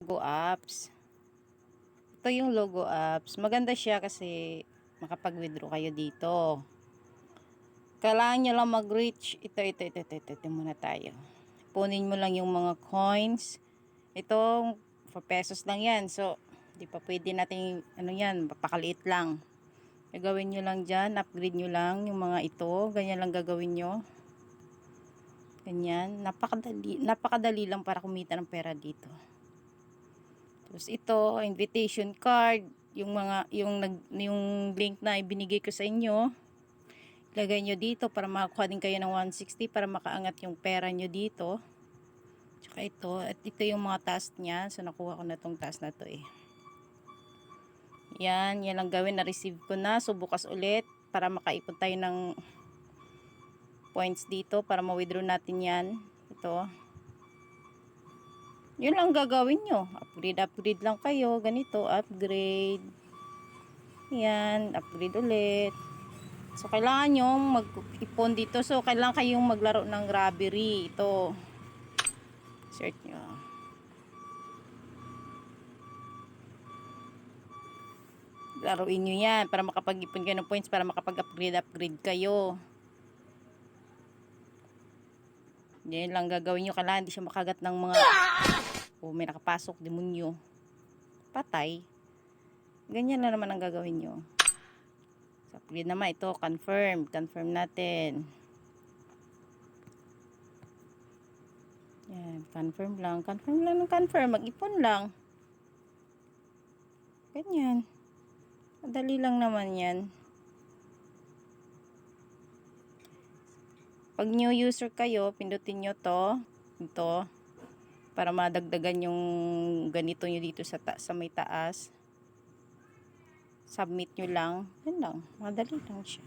Logo apps. Ito yung logo apps. Maganda siya kasi makapag-withdraw kayo dito. Kailangan nyo lang mag-reach. Ito muna tayo. Punin mo lang yung mga coins. Ito, 4 pesos lang yan. So, di pa pwede natin, ano yan, papakaliit lang. Gagawin nyo lang dyan, upgrade nyo lang yung mga ito. Ganyan lang gagawin nyo. Ganyan. Napakadali lang para kumita ng pera dito. Tapos ito, invitation card, yung link na ibinigay ko sa inyo. Ilagay nyo dito para makakuha din kayo ng 160 para makaangat yung pera nyo dito. Tsaka ito, at ito yung mga task niya. So nakuha ko na tong task na to eh. Yan lang gawin, na-receive ko na. So bukas ulit para makaipon tayo ng points dito para ma-withdraw natin yan. Ito. Yun lang gagawin nyo. Upgrade lang kayo. Ganito, upgrade. Yan, upgrade ulit. So, kailangan nyo mag-ipon dito. So, kailangan kayong maglaro ng robbery. Ito. Search nyo. Laruin nyo yan para makapag-ipon kayo ng points para makapag-upgrade kayo. Yan lang gagawin nyo. Kailangan hindi siya makagat ng mga may nakapasok, demonyo. Patay. Ganyan na naman ang gagawin nyo. So, upgrade naman ito. Confirm. Confirm natin. Yan. Confirm lang. Confirm lang ng confirm. Mag-ipon lang. Ganyan. Madali lang naman yan. Pag new user kayo, pindutin nyo to. Ito. Para madagdagan yung ganito nyo dito sa may taas. Submit nyo lang. Yan lang. Madali lang siya.